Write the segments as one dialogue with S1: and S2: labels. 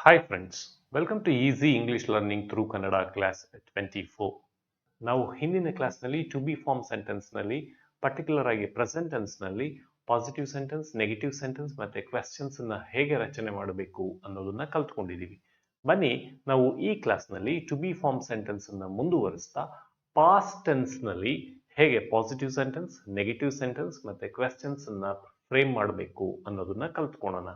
S1: Hi friends, welcome to Easy English Learning through Kannada class 24. ನಾವು ಹಿಂದಿನ ಕ್ಲಾಸ್ನಲ್ಲಿ to be form ಸೆಂಟೆನ್ಸ್ನಲ್ಲಿ particular ಆಗಿ ಪ್ರೆಸೆಂಟ್ ಟೆನ್ಸ್ನಲ್ಲಿ ಪಾಸಿಟಿವ್ ಸೆಂಟೆನ್ಸ್, ನೆಗೆಟಿವ್ ಸೆಂಟೆನ್ಸ್ ಮತ್ತೆ ಕ್ವೆಶ್ಚನ್ಸ್ ಅನ್ನ ಹೇಗೆ ರಚನೆ ಮಾಡಬೇಕು ಅನ್ನೋದನ್ನ ಕಲ್ತ್ಕೊಂಡಿದ್ದೀವಿ. ಬನ್ನಿ ನಾವು ಈ ಕ್ಲಾಸ್ನಲ್ಲಿ ಟು ಬಿ ಫಾರ್ಮ್ ಸೆಂಟೆನ್ಸ್ ಅನ್ನ ಮುಂದುವರಿಸ್ತಾ ಪಾಸ್ಟ್ ಟೆನ್ಸ್ನಲ್ಲಿ ಹೇಗೆ ಪಾಸಿಟಿವ್ ಸೆಂಟೆನ್ಸ್, ನೆಗೆಟಿವ್ ಸೆಂಟೆನ್ಸ್ ಮತ್ತೆ ಕ್ವೆಶ್ಚನ್ಸ್ ಅನ್ನ ಫ್ರೇಮ್ ಮಾಡಬೇಕು ಅನ್ನೋದನ್ನ ಕಲ್ತ್ಕೊಳ್ಳೋಣ.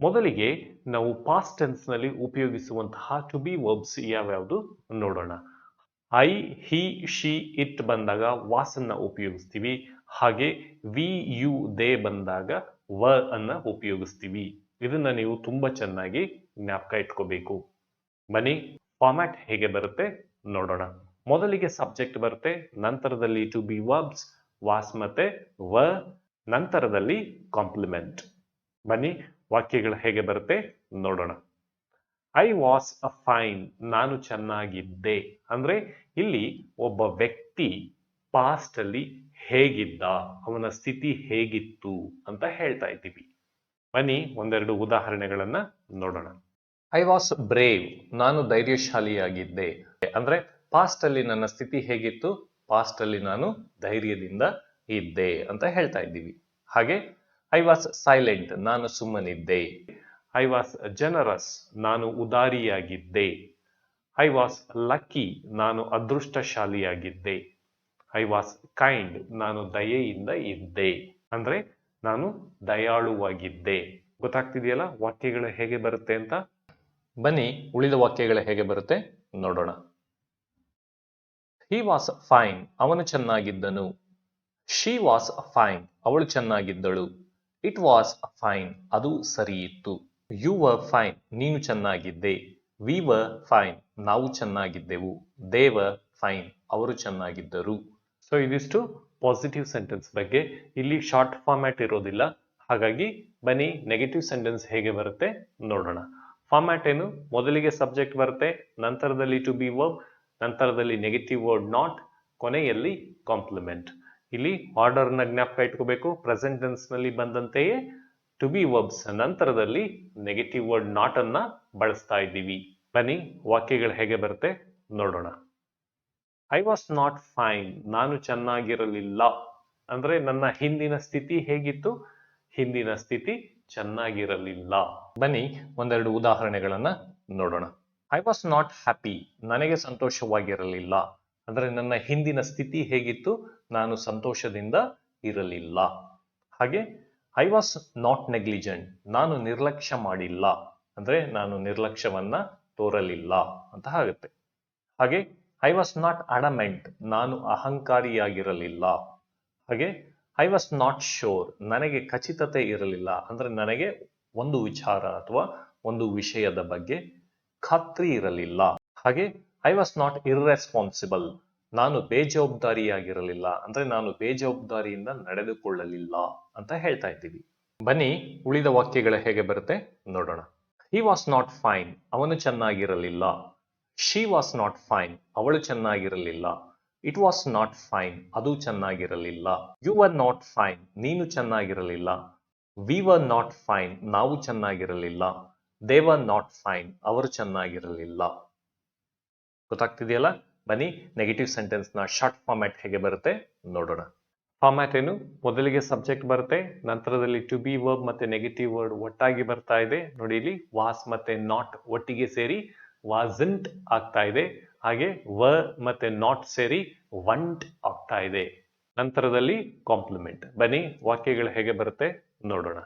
S1: ಮೊದಲಿಗೆ ನಾವು ಪಾಸ್ಟ್ ಟೆನ್ಸ್ ನಲ್ಲಿ ಉಪಯೋಗಿಸುವಂತಹ ಟು ಬಿ ವರ್ಬ್ಸ್ ಯಾವ್ಯಾವುದು ನೋಡೋಣ. ಐ, ಹಿ, ಶಿ, ಇಟ್ ಬಂದಾಗ ವಾಸ್ ಅನ್ನ ಉಪಯೋಗಿಸ್ತೀವಿ. ಹಾಗೆ ವಿ, ಯು, ದೇ ಬಂದಾಗ ವ ಅನ್ನ ಉಪಯೋಗಿಸ್ತೀವಿ. ಇದನ್ನ ನೀವು ತುಂಬಾ ಚೆನ್ನಾಗಿ ಜ್ಞಾಪಕ ಇಟ್ಕೋಬೇಕು. ಬನ್ನಿ ಫಾರ್ಮ್ಯಾಟ್ ಹೇಗೆ ಬರುತ್ತೆ ನೋಡೋಣ. ಮೊದಲಿಗೆ ಸಬ್ಜೆಕ್ಟ್ ಬರುತ್ತೆ, ನಂತರದಲ್ಲಿ ಟು ಬಿ ವರ್ಬ್ಸ್, ವಾಸ್ ಮತ್ತೆ ವ, ನಂತರದಲ್ಲಿ ಕಾಂಪ್ಲಿಮೆಂಟ್. ಬನ್ನಿ ವಾಕ್ಯಗಳು ಹೇಗೆ ಬರುತ್ತೆ ನೋಡೋಣ. ಐ ವಾಸ್ ಅ ಫೈನ್, ನಾನು ಚೆನ್ನಾಗಿದ್ದೆ. ಅಂದ್ರೆ ಇಲ್ಲಿ ಒಬ್ಬ ವ್ಯಕ್ತಿ ಪಾಸ್ಟ್ ಅಲ್ಲಿ ಹೇಗಿದ್ದ, ಅವನ ಸ್ಥಿತಿ ಹೇಗಿತ್ತು ಅಂತ ಹೇಳ್ತಾ ಇದ್ದೀವಿ. ಬನ್ನಿ ಒಂದೆರಡು ಉದಾಹರಣೆಗಳನ್ನ ನೋಡೋಣ. ಐ ವಾಸ್ ಬ್ರೇವ್, ನಾನು ಧೈರ್ಯಶಾಲಿಯಾಗಿದ್ದೆ. ಅಂದ್ರೆ ಪಾಸ್ಟ್ ಅಲ್ಲಿ ನನ್ನ ಸ್ಥಿತಿ ಹೇಗಿತ್ತು, ಪಾಸ್ಟ್ ಅಲ್ಲಿ ನಾನು ಧೈರ್ಯದಿಂದ ಇದ್ದೆ ಅಂತ ಹೇಳ್ತಾ ಇದ್ದೀವಿ. ಹಾಗೆ ಐ ವಾಸ್ ಸೈಲೆಂಟ್, ನಾನು ಸುಮ್ಮನಿದ್ದೆ. ಐ ವಾಸ್ ಜನರಸ್, ನಾನು ಉದಾರಿಯಾಗಿದ್ದೆ. ಐ ವಾಸ್ ಲಕ್ಕಿ, ನಾನು ಅದೃಷ್ಟಶಾಲಿಯಾಗಿದ್ದೆ. ಐ ವಾಸ್ ಕೈಂಡ್, ನಾನು ದಯೆಯಿಂದ ಇದ್ದೆ. ಅಂದ್ರೆ ನಾನು ದಯಾಳುವಾಗಿದ್ದೆ. ಗೊತ್ತಾಗ್ತಿದೆಯಲ್ಲ ವಾಕ್ಯಗಳು ಹೇಗೆ ಬರುತ್ತೆ ಅಂತ. ಬನ್ನಿ ಉಳಿದ ವಾಕ್ಯಗಳು ಹೇಗೆ ಬರುತ್ತೆ ನೋಡೋಣ. ಹಿ ವಾಸ್ ಫೈನ್, ಅವನು ಚೆನ್ನಾಗಿದ್ದನು. ಶಿ ವಾಸ್ ಫೈನ್, ಅವಳು ಚೆನ್ನಾಗಿದ್ದಳು. ಇಟ್ ವಾಸ್ ಫೈನ್, ಅದು ಸರಿ ಇತ್ತು. ಯು ವರ್ ಫೈನ್, ನೀನು ಚೆನ್ನಾಗಿದ್ದೆ. ವಿ ವರ್ ಫೈನ್, ನಾವು ಚೆನ್ನಾಗಿದ್ದೆವು. ದೇ ವರ್ ಫೈನ್, ಅವರು ಚೆನ್ನಾಗಿದ್ದರು. ಸೊ ಇದಿಷ್ಟು ಪಾಸಿಟಿವ್ ಸೆಂಟೆನ್ಸ್ ಬಗ್ಗೆ. ಇಲ್ಲಿ ಶಾರ್ಟ್ ಫಾರ್ಮ್ಯಾಟ್ ಇರೋದಿಲ್ಲ, ಹಾಗಾಗಿ ಬನ್ನಿ ನೆಗೆಟಿವ್ ಸೆಂಟೆನ್ಸ್ ಹೇಗೆ ಬರುತ್ತೆ ನೋಡೋಣ. ಫಾರ್ಮ್ಯಾಟ್ ಏನು, ಮೊದಲಿಗೆ ಸಬ್ಜೆಕ್ಟ್ ಬರುತ್ತೆ, ನಂತರದಲ್ಲಿ ಟು ಬಿ ವರ್ಬ್, ನಂತರದಲ್ಲಿ ನೆಗೆಟಿವ್ ವರ್ಡ್ ನಾಟ್, ಕೊನೆಯಲ್ಲಿ ಕಾಂಪ್ಲಿಮೆಂಟ್. ಇಲ್ಲಿ ಆರ್ಡರ್ ನ ಜ್ಞಾಪಕ ಇಟ್ಕೋಬೇಕು. ಪ್ರೆಸೆಂಟ್ ಟೆನ್ಸ್ ನಲ್ಲಿ ಬಂದಂತೆಯೇ ಟು ಬಿ ವರ್ಬ್ಸ್ ನಂತರದಲ್ಲಿ ನೆಗೆಟಿವ್ ವರ್ಡ್ ನಾಟ್ ಅನ್ನ ಬಳಸ್ತಾ ಇದ್ದೀವಿ. ಬನ್ನಿ ವಾಕ್ಯಗಳು ಹೇಗೆ ಬರುತ್ತೆ ನೋಡೋಣ. ಐ ವಾಸ್ ನಾಟ್ ಫೈನ್, ನಾನು ಚೆನ್ನಾಗಿರಲಿಲ್ಲ. ಅಂದ್ರೆ ನನ್ನ ಹಿಂದಿನ ಸ್ಥಿತಿ ಹೇಗಿತ್ತು, ಹಿಂದಿನ ಸ್ಥಿತಿ ಚೆನ್ನಾಗಿರಲಿಲ್ಲ. ಬನ್ನಿ ಒಂದೆರಡು ಉದಾಹರಣೆಗಳನ್ನ ನೋಡೋಣ. ಐ ವಾಸ್ ನಾಟ್ ಹ್ಯಾಪಿ, ನನಗೆ ಸಂತೋಷವಾಗಿರಲಿಲ್ಲ. ಅಂದ್ರೆ ನನ್ನ ಹಿಂದಿನ ಸ್ಥಿತಿ ಹೇಗಿತ್ತು, ನಾನು ಸಂತೋಷದಿಂದ ಇರಲಿಲ್ಲ. ಹಾಗೆ ಐ ವಾಸ್ ನಾಟ್ ನೆಗ್ಲಿಜೆಂಟ್, ನಾನು ನಿರ್ಲಕ್ಷ್ಯ ಮಾಡಿಲ್ಲ. ಅಂದ್ರೆ ನಾನು ನಿರ್ಲಕ್ಷ್ಯವನ್ನ ತೋರಲಿಲ್ಲ ಅಂತ ಆಗುತ್ತೆ. ಹಾಗೆ ಐ ವಾಸ್ ನಾಟ್ ಅಡಮೆಂಟ್, ನಾನು ಅಹಂಕಾರಿಯಾಗಿರಲಿಲ್ಲ. ಹಾಗೆ ಐ ವಾಸ್ ನಾಟ್ ಶೋರ್, ನನಗೆ ಖಚಿತತೆ ಇರಲಿಲ್ಲ. ಅಂದ್ರೆ ನನಗೆ ಒಂದು ವಿಚಾರ ಅಥವಾ ಒಂದು ವಿಷಯದ ಬಗ್ಗೆ ಖಾತ್ರಿ ಇರಲಿಲ್ಲ. ಹಾಗೆ ಐ ವಾಸ್ ನಾಟ್ ಇರ್ರೆಸ್ಪಾನ್ಸಿಬಲ್, ನಾನು ಬೇಜವಾಬ್ದಾರಿಯಾಗಿರಲಿಲ್ಲ. ಅಂದ್ರೆ ನಾನು ಬೇಜವಾಬ್ದಾರಿಯಿಂದ ನಡೆದುಕೊಳ್ಳಲಿಲ್ಲ ಅಂತ ಹೇಳ್ತಾ ಇದ್ದೀವಿ. ಬನ್ನಿ ಉಳಿದ ವಾಕ್ಯಗಳು ಹೇಗೆ ಬರುತ್ತೆ ನೋಡೋಣ. ಹಿ ವಾಸ್ ನಾಟ್ ಫೈನ್, ಅವನು ಚೆನ್ನಾಗಿರಲಿಲ್ಲ. ಶಿ ವಾಸ್ ನಾಟ್ ಫೈನ್, ಅವಳು ಚೆನ್ನಾಗಿರಲಿಲ್ಲ. ಇಟ್ ವಾಸ್ ನಾಟ್ ಫೈನ್, ಅದು ಚೆನ್ನಾಗಿರಲಿಲ್ಲ. ಯು ವರ್ ನಾಟ್ ಫೈನ್, ನೀನು ಚೆನ್ನಾಗಿರಲಿಲ್ಲ. ವಿ ವರ್ ನಾಟ್ ಫೈನ್, ನಾವು ಚೆನ್ನಾಗಿರಲಿಲ್ಲ. ದೇ ವರ್ ನಾಟ್ ಫೈನ್, ಅವರು ಚೆನ್ನಾಗಿರಲಿಲ್ಲ. ಗೊತ್ತಾಗ್ತಿದೆಯಲ್ಲ. ಬನ್ನಿ ನೆಗೆಟಿವ್ ಸೆಂಟೆನ್ಸ್ ನ ಶಾರ್ಟ್ ಫಾರ್ಮ್ಯಾಟ್ ಹೇಗೆ ಬರುತ್ತೆ ನೋಡೋಣ. ಫಾರ್ಮ್ಯಾಟ್ ಏನು, ಮೊದಲಿಗೆ ಸಬ್ಜೆಕ್ಟ್ ಬರುತ್ತೆ, ನಂತರದಲ್ಲಿ ಟು ಬಿ ವರ್ಬ್ ಮತ್ತೆ ನೆಗೆಟಿವ್ ವರ್ಡ್ ಒಟ್ಟಾಗಿ ಬರ್ತಾ ಇದೆ. ನೋಡಿ ಇಲ್ಲಿ ವಾಸ್ ಮತ್ತೆ ನಾಟ್ ಒಟ್ಟಿಗೆ ಸೇರಿ ವಾಸಂಟ್ ಆಗ್ತಾ ಇದೆ. ಹಾಗೆ ವ ಮತ್ತೆ ನಾಟ್ ಸೇರಿ ವಂಟ್ ಆಗ್ತಾ ಇದೆ. ನಂತರದಲ್ಲಿ ಕಾಂಪ್ಲಿಮೆಂಟ್. ಬನ್ನಿ ವಾಕ್ಯಗಳು ಹೇಗೆ ಬರುತ್ತೆ ನೋಡೋಣ.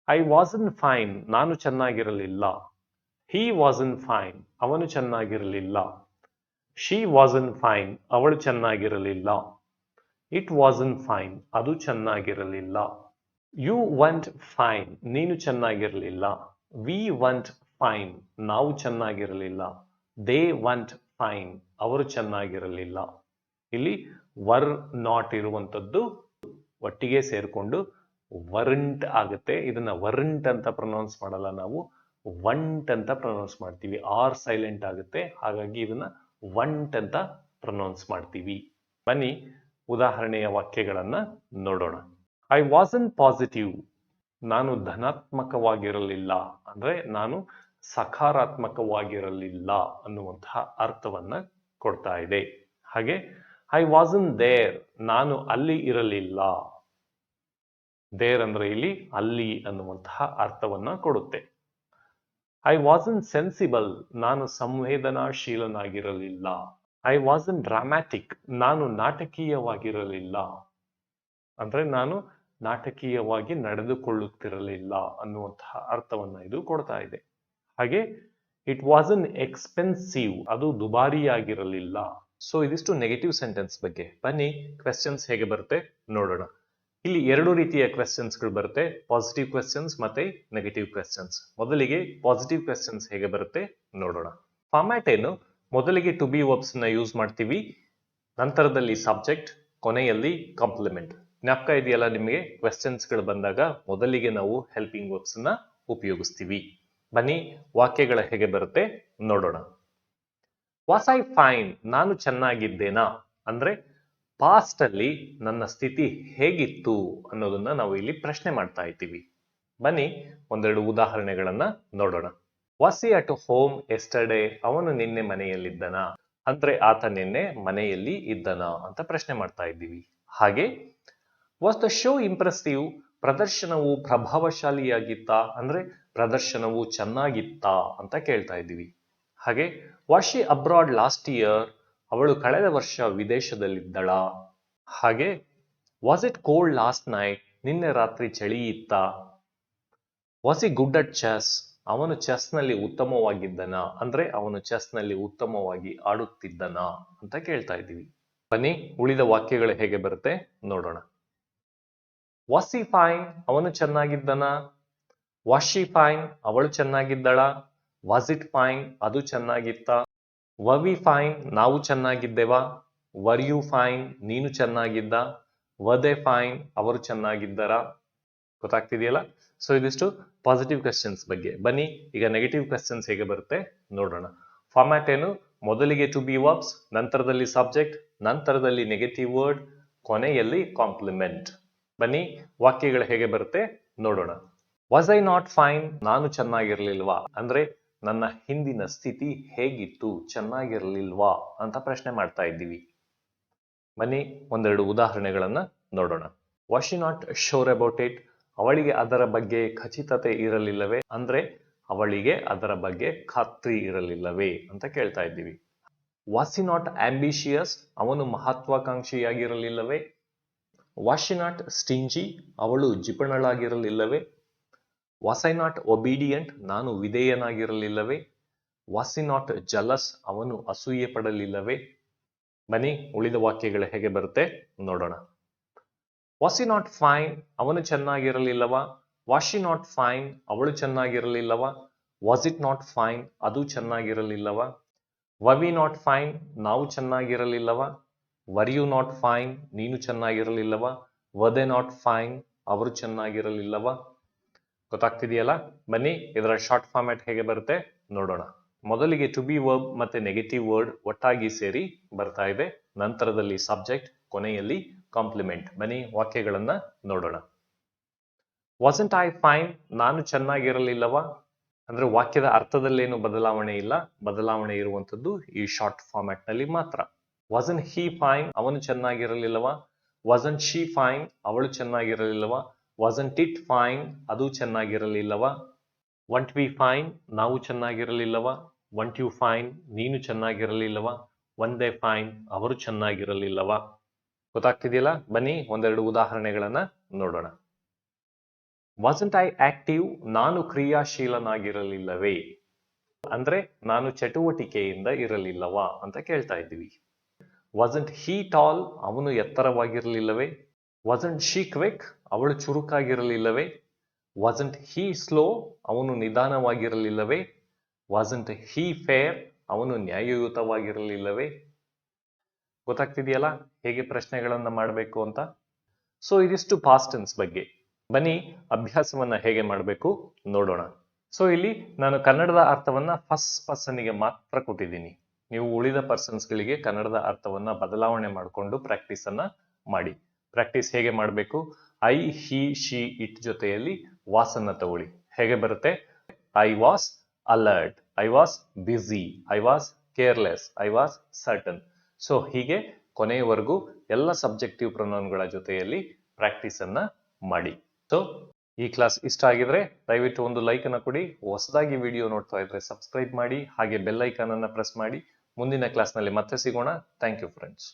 S1: ಐ ವಾಸನ್ ಫೈನ್, ನಾನು ಚೆನ್ನಾಗಿರಲಿಲ್ಲ. ಹಿ ವಾಸನ್ ಫೈನ್, ಅವನು ಚೆನ್ನಾಗಿರಲಿಲ್ಲ. ಶಿ ವಾಸನ್ ಫೈನ್, ಅವಳು ಚೆನ್ನಾಗಿರಲಿಲ್ಲ. ಇಟ್ ವಾಸನ್ ಫೈನ್, ಅದು ಚೆನ್ನಾಗಿರಲಿಲ್ಲ. ಯು ವಂಟ್ ಫೈನ್, ನೀನು ಚೆನ್ನಾಗಿರಲಿಲ್ಲ. ವಿ ವಂಟ್ ಫೈನ್, ನಾವು ಚೆನ್ನಾಗಿರಲಿಲ್ಲ. ದೇ ವಂಟ್ ಫೈನ್, ಅವರು ಚೆನ್ನಾಗಿರಲಿಲ್ಲ. ಇಲ್ಲಿ ವರ್ ನಾಟ್ ಇರುವಂತದ್ದು ಒಟ್ಟಿಗೆ ಸೇರ್ಕೊಂಡು ವರಂಟ್ ಆಗುತ್ತೆ. ಇದನ್ನ ವರಂಟ್ ಅಂತ ಪ್ರೊನೌನ್ಸ್ ಮಾಡಲ್ಲ, ನಾವು ವಂಟ್ ಅಂತ ಪ್ರೊನೌನ್ಸ್ ಮಾಡ್ತೀವಿ. ಆರ್ ಸೈಲೆಂಟ್ ಆಗುತ್ತೆ, ಹಾಗಾಗಿ ಇದನ್ನ ವಂಟ್ ಅಂತ ಪ್ರೊನೌನ್ಸ್ ಮಾಡ್ತೀವಿ. ಬನ್ನಿ ಉದಾಹರಣೆಯ ವಾಕ್ಯಗಳನ್ನ ನೋಡೋಣ. ಐ ವಾಸನ್ ಪಾಸಿಟಿವ್, ನಾನು ಧನಾತ್ಮಕವಾಗಿರಲಿಲ್ಲ. ಅಂದ್ರೆ ನಾನು ಸಕಾರಾತ್ಮಕವಾಗಿರಲಿಲ್ಲ ಅನ್ನುವಂತಹ ಅರ್ಥವನ್ನ ಕೊಡ್ತಾ ಇದೆ. ಹಾಗೆ ಐ ವಾಸನ್ ದೇರ್, ನಾನು ಅಲ್ಲಿ ಇರಲಿಲ್ಲ. ದೇರ್ ಅಂದ್ರೆ ಇಲ್ಲಿ ಅಲ್ಲಿ ಅನ್ನುವಂತಹ ಅರ್ಥವನ್ನ ಕೊಡುತ್ತೆ. ಐ ವಾಸನ್ ಸೆನ್ಸಿಬಲ್, ನಾನು ಸಂವೇದನಾಶೀಲನಾಗಿರಲಿಲ್ಲ. ಐ ವಾಸನ್ ಡ್ರಾಮ್ಯಾಟಿಕ್, ನಾನು ನಾಟಕೀಯವಾಗಿರಲಿಲ್ಲ. ಅಂದ್ರೆ ನಾನು ನಾಟಕೀಯವಾಗಿ ನಡೆದುಕೊಳ್ಳುತ್ತಿರಲಿಲ್ಲ ಅನ್ನುವಂತಹ ಅರ್ಥವನ್ನ ಇದು ಕೊಡ್ತಾ ಇದೆ. ಹಾಗೆ ಇಟ್ ವಾಸನ್ ಎಕ್ಸ್ಪೆನ್ಸಿವ್, ಅದು ದುಬಾರಿಯಾಗಿರಲಿಲ್ಲ. ಸೊ ಇದಿಷ್ಟು ನೆಗೆಟಿವ್ ಸೆಂಟೆನ್ಸ್ ಬಗ್ಗೆ. ಬನ್ನಿ ಕ್ವೆಶ್ಚನ್ಸ್ ಹೇಗೆ ಬರುತ್ತೆ ನೋಡೋಣ. ಇಲ್ಲಿ ಎರಡು ರೀತಿಯ ಕ್ವೆಶ್ಚನ್ಸ್ಗಳು ಬರುತ್ತೆ, ಪಾಸಿಟಿವ್ ಕ್ವೆಶ್ಚನ್ಸ್ ಮತ್ತೆ ನೆಗೆಟಿವ್ ಕ್ವೆಶ್ಚನ್ಸ್. ಮೊದಲಿಗೆ ಪಾಸಿಟಿವ್ ಕ್ವೆಶ್ಚನ್ಸ್ ಹೇಗೆ ಬರುತ್ತೆ ನೋಡೋಣ. ಫಾರ್ಮ್ಯಾಟ್ ಏನು? ಮೊದಲಿಗೆ ಟು ಬಿ ವರ್ಬ್ಸ್ ನ ಯೂಸ್ ಮಾಡ್ತೀವಿ, ನಂತರದಲ್ಲಿ ಸಬ್ಜೆಕ್ಟ್, ಕೊನೆಯಲ್ಲಿ ಕಾಂಪ್ಲಿಮೆಂಟ್. ಜ್ಞಾಪಕ ಇದೆಯಲ್ಲ ನಿಮಗೆ, ಕ್ವೆಶ್ಚನ್ಸ್ಗಳು ಬಂದಾಗ ಮೊದಲಿಗೆ ನಾವು ಹೆಲ್ಪಿಂಗ್ ವರ್ಬ್ಸ್ ನ ಉಪಯೋಗಿಸ್ತೀವಿ. ಬನ್ನಿ ವಾಕ್ಯಗಳ ಹೇಗೆ ಬರುತ್ತೆ ನೋಡೋಣ. ವಾಸ್ ಐ ಫೈನ್, ನಾನು ಚೆನ್ನಾಗಿದ್ದೇನಾ ಅಂದ್ರೆ ಪಾಸ್ಟ್ ಅಲ್ಲಿ ನನ್ನ ಸ್ಥಿತಿ ಹೇಗಿತ್ತು ಅನ್ನೋದನ್ನ ನಾವು ಇಲ್ಲಿ ಪ್ರಶ್ನೆ ಮಾಡ್ತಾ ಇದ್ದೀವಿ. ಬನ್ನಿ ಒಂದೆರಡು ಉದಾಹರಣೆಗಳನ್ನ ನೋಡೋಣ. Was he at home yesterday, ಅವನು ನಿನ್ನೆ ಮನೆಯಲ್ಲಿದ್ದನ ಅಂದ್ರೆ ಆತ ನಿನ್ನೆ ಮನೆಯಲ್ಲಿ ಇದ್ದನ ಅಂತ ಪ್ರಶ್ನೆ ಮಾಡ್ತಾ ಇದ್ದೀವಿ. ಹಾಗೆ ವಾಸ್ ದ ಶೋ ಇಂಪ್ರೆಸಿವ್, ಪ್ರದರ್ಶನವು ಪ್ರಭಾವಶಾಲಿಯಾಗಿತ್ತಾ ಅಂದ್ರೆ ಪ್ರದರ್ಶನವು ಚೆನ್ನಾಗಿತ್ತಾ ಅಂತ ಕೇಳ್ತಾ ಇದ್ದೀವಿ. ಹಾಗೆ was she abroad last year, ಅವಳು ಕಳೆದ ವರ್ಷ ವಿದೇಶದಲ್ಲಿದ್ದಳ. ಹಾಗೆ was it cold last night, ನಿನ್ನೆ ರಾತ್ರಿ ಚಳಿ ಇತ್ತ. Was E good at chess, ಅವನು ಚೆಸ್ ನಲ್ಲಿ ಉತ್ತಮವಾಗಿದ್ದನ ಅಂದ್ರೆ ಅವನು ಚೆಸ್ ನಲ್ಲಿ ಉತ್ತಮವಾಗಿ ಆಡುತ್ತಿದ್ದನ ಅಂತ ಕೇಳ್ತಾ ಇದ್ದೀವಿ. ಬನ್ನಿ ಉಳಿದ ವಾಕ್ಯಗಳು ಹೇಗೆ ಬರುತ್ತೆ ನೋಡೋಣ. ವಾಸ್ ಹಿ ಫೈನ್, ಅವನು ಚೆನ್ನಾಗಿದ್ದನ. ವಾಸ್ ಶಿ ಫೈನ್, ಅವಳು ಚೆನ್ನಾಗಿದ್ದಳ. ವಾಸ್ ಇಟ್ ಫೈನ್, ಅದು ಚೆನ್ನಾಗಿತ್ತ. ವರ್ ವಿ ಫೈನ್, ನಾವು ಚೆನ್ನಾಗಿದ್ದೆವಾ. ವರ್ ಯು ಫೈನ್, ನೀನು ಚೆನ್ನಾಗಿದ್ದ. ವರ್ ದೇ ಫೈನ್, ಅವರು ಚೆನ್ನಾಗಿದ್ದರ. ಗೊತ್ತಾಗ್ತಿದೆಯಲ್ಲ? ಸೊ ಇದಿಷ್ಟು ಪಾಸಿಟಿವ್ ಕ್ವೆಶ್ಚನ್ಸ್ ಬಗ್ಗೆ. ಬನ್ನಿ ಈಗ ನೆಗೆಟಿವ್ ಕ್ವೆಶ್ಚನ್ಸ್ ಹೇಗೆ ಬರುತ್ತೆ ನೋಡೋಣ. ಫಾರ್ಮ್ಯಾಟ್ ಏನು? ಮೊದಲಿಗೆ ಟು ಬಿ ವರ್ಬ್ಸ್, ನಂತರದಲ್ಲಿ ಸಬ್ಜೆಕ್ಟ್, ನಂತರದಲ್ಲಿ ನೆಗೆಟಿವ್ ವರ್ಡ್, ಕೊನೆಯಲ್ಲಿ ಕಾಂಪ್ಲಿಮೆಂಟ್. ಬನ್ನಿ ವಾಕ್ಯಗಳು ಹೇಗೆ ಬರುತ್ತೆ ನೋಡೋಣ. ವಾಸ್ ಐ ನಾಟ್ ಫೈನ್, ನಾನು ಚೆನ್ನಾಗಿರ್ಲಿಲ್ವಾ ಅಂದ್ರೆ ನನ್ನ ಹಿಂದಿನ ಸ್ಥಿತಿ ಹೇಗಿತ್ತು, ಚೆನ್ನಾಗಿರ್ಲಿಲ್ವಾ ಅಂತ ಪ್ರಶ್ನೆ ಮಾಡ್ತಾ ಇದ್ದೀವಿ. ಬನ್ನಿ ಒಂದೆರಡು ಉದಾಹರಣೆಗಳನ್ನ ನೋಡೋಣ. Was she not sure about it, ಅವಳಿಗೆ ಅದರ ಬಗ್ಗೆ ಖಚಿತತೆ ಇರಲಿಲ್ಲವೇ ಅಂದ್ರೆ ಅವಳಿಗೆ ಅದರ ಬಗ್ಗೆ ಖಾತ್ರಿ ಇರಲಿಲ್ಲವೇ ಅಂತ ಕೇಳ್ತಾ ಇದ್ದೀವಿ. ವಾಸ್ ಹಿ ನಾಟ್ ಆಂಬಿಷಿಯಸ್, ಅವನು ಮಹತ್ವಾಕಾಂಕ್ಷಿಯಾಗಿರಲಿಲ್ಲವೇ. ವಾಸ್ ಶಿ ನಾಟ್ ಸ್ಟಿಂಜಿ, ಅವಳು ಜಿಪಣಳಾಗಿರಲಿಲ್ಲವೇ. ವಾಸ್ ಐ ನಾಟ್ ಒಬೀಡಿಯಂಟ್, ನಾನು ವಿಧೇಯನಾಗಿರಲಿಲ್ಲವೇ. ವಾಸ್ ಹಿ ನಾಟ್ ಜಲಸ್, ಅವನು ಅಸೂಯೆ ಪಡಲಿಲ್ಲವೇ. ಬನ್ನಿ ಉಳಿದ ವಾಕ್ಯಗಳು ಹೇಗೆ ಬರುತ್ತೆ ನೋಡೋಣ. ವಾಸ್ ಹಿ ನಾಟ್ ಫೈನ್, ಅವನು ಚೆನ್ನಾಗಿರಲಿಲ್ಲವಾ. ವಾಸ್ ಶಿ ನಾಟ್ ಫೈನ್, ಅವಳು ಚೆನ್ನಾಗಿರಲಿಲ್ಲವಾ. ವಾಸ್ ಇಟ್ ನಾಟ್ ಫೈನ್, ಅದು ಚೆನ್ನಾಗಿರಲಿಲ್ಲವಾ. ವರ್ ವಿ ನಾಟ್ ಫೈನ್, ನಾವು ಚೆನ್ನಾಗಿರಲಿಲ್ಲವಾ. ವರ್ ಯು ನಾಟ್ ಫೈನ್, ನೀನು ಚೆನ್ನಾಗಿರಲಿಲ್ಲವಾ. ವರ್ ದೇ ನಾಟ್ ಫೈನ್, ಅವರು ಚೆನ್ನಾಗಿರಲಿಲ್ಲವಾ. ಗೊತ್ತಾಗ್ತಿದೆಯಲ್ಲ? ಬನ್ನಿ ಇದರ ಶಾರ್ಟ್ ಫಾರ್ಮ್ಯಾಟ್ ಹೇಗೆ ಬರುತ್ತೆ ನೋಡೋಣ. ಮೊದಲಿಗೆ ಟು ಬಿ ವರ್ಬ್ ಮತ್ತೆ ನೆಗೆಟಿವ್ ವರ್ಡ್ ಒಟ್ಟಾಗಿ ಸೇರಿ ಬರ್ತಾ ಇದೆ, ನಂತರದಲ್ಲಿ ಸಬ್ಜೆಕ್ಟ್, ಕೊನೆಯಲ್ಲಿ ಕಾಂಪ್ಲಿಮೆಂಟ್. ಬನ್ನಿ ವಾಕ್ಯಗಳನ್ನ ನೋಡೋಣ. ವಾಸಂಟ್ ಐ ಫೈನ್, ನಾನು ಚೆನ್ನಾಗಿರಲಿಲ್ಲವಾ ಅಂದ್ರೆ ವಾಕ್ಯದ ಅರ್ಥದಲ್ಲೇನು ಬದಲಾವಣೆ ಇಲ್ಲ, ಬದಲಾವಣೆ ಇರುವಂತದ್ದು ಈ ಶಾರ್ಟ್ ಫಾರ್ಮ್ಯಾಟ್ ನಲ್ಲಿ ಮಾತ್ರ. ವಾಸನ್ ಹಿ ಫೈನ್, ಅವನು ಚೆನ್ನಾಗಿರಲಿಲ್ಲವಾ. ವಾಸನ್ ಶಿ ಫೈನ್, ಅವಳು ಚೆನ್ನಾಗಿರಲಿಲ್ಲವಾ. ವಾಸಂಟ್ ಇಟ್ ಫೈನ್, ಅದು ಚೆನ್ನಾಗಿರಲಿಲ್ಲವಾ. ವಂಟ್ ವಿ ಫೈನ್, ನಾವು ಚೆನ್ನಾಗಿರಲಿಲ್ಲವಾ. ವಂಟ್ ಯು ಫೈನ್, ನೀನು ಚೆನ್ನಾಗಿರಲಿಲ್ಲವಾ. ಒನ್ ದೇ ಫೈನ್, ಅವರು ಚೆನ್ನಾಗಿರಲಿಲ್ಲವಾ. ಗೊತ್ತಾಗ್ತಿದೆಯಲ್ಲ? ಬನ್ನಿ ಒಂದೆರಡು ಉದಾಹರಣೆಗಳನ್ನ ನೋಡೋಣ. ವಾಸಂಟ್ ಐ ಆಕ್ಟಿವ್, ನಾನು ಕ್ರಿಯಾಶೀಲನಾಗಿರಲಿಲ್ಲವೇ ಅಂದ್ರೆ ನಾನು ಚಟುವಟಿಕೆಯಿಂದ ಇರಲಿಲ್ಲವಾ ಅಂತ ಕೇಳ್ತಾ ಇದ್ದೀವಿ. ವಾಸಂಟ್ ಹಿ ಟಾಲ್, ಅವನು ಎತ್ತರವಾಗಿರಲಿಲ್ಲವೇ. ವಾಸಂಟ್ ಶಿ ಕ್ವಿಕ್, ಅವಳು ಚುರುಕಾಗಿರಲಿಲ್ಲವೇ. ವಾಸಂಟ್ ಹಿ ಸ್ಲೋ, ಅವನು ನಿಧಾನವಾಗಿರಲಿಲ್ಲವೇ. ವಾಸಂಟ್ ಹಿ ಫೇರ್, ಅವನು ನ್ಯಾಯಯುತವಾಗಿರಲಿಲ್ಲವೇ. ಗೊತ್ತಾಗ್ತಿದೆಯಲ್ಲ ಹೇಗೆ ಪ್ರಶ್ನೆಗಳನ್ನ ಮಾಡಬೇಕು ಅಂತ? ಸೊ ಇದಿಷ್ಟು ಪಾಸ್ಟ್ ಟೆನ್ಸ್ ಬಗ್ಗೆ. ಬನ್ನಿ ಅಭ್ಯಾಸವನ್ನ ಹೇಗೆ ಮಾಡಬೇಕು ನೋಡೋಣ. ಸೊ ಇಲ್ಲಿ ನಾನು ಕನ್ನಡದ ಅರ್ಥವನ್ನ ಫಸ್ಟ್ ಪರ್ಸನ್ಗೆ ಮಾತ್ರ ಕೊಟ್ಟಿದ್ದೀನಿ. ನೀವು ಉಳಿದ ಪರ್ಸನ್ಸ್ಗಳಿಗೆ ಕನ್ನಡದ ಅರ್ಥವನ್ನ ಬದಲಾವಣೆ ಮಾಡಿಕೊಂಡು ಪ್ರಾಕ್ಟೀಸ್ ಅನ್ನ ಮಾಡಿ. ಪ್ರಾಕ್ಟೀಸ್ ಹೇಗೆ ಮಾಡಬೇಕು? ಐ, ಹಿ, ಶಿ, ಇಟ್ ಜೊತೆಯಲ್ಲಿ ವಾಸ್ ಅನ್ನ ತಗೊಳ್ಳಿ. ಹೇಗೆ ಬರುತ್ತೆ? I was, alert, I was busy, I was careless, I was certain. So ಹೀಗೆ ಕೊನೆಯವರೆಗೂ ಎಲ್ಲ ಸಬ್ಜೆಕ್ಟಿವ್ ಪ್ರೊನೌನ್ಗಳ ಜೊತೆಯಲ್ಲಿ ಪ್ರಾಕ್ಟೀಸ್ ಅನ್ನ ಮಾಡಿ. ಸೊ ಈ ಕ್ಲಾಸ್ ಇಷ್ಟ ಆಗಿದ್ರೆ ದಯವಿಟ್ಟು ಒಂದು ಲೈಕ್ ಅನ್ನ ಕೊಡಿ. ಹೊಸದಾಗಿ ವಿಡಿಯೋ ನೋಡ್ತಾ ಇದ್ರೆ ಸಬ್ಸ್ಕ್ರೈಬ್ ಮಾಡಿ, ಹಾಗೆ ಬೆಲ್ ಐಕಾನ್ ಅನ್ನ ಪ್ರೆಸ್ ಮಾಡಿ. ಮುಂದಿನ ಕ್ಲಾಸ್ನಲ್ಲಿ ಮತ್ತೆ ಸಿಗೋಣ. Thank you friends.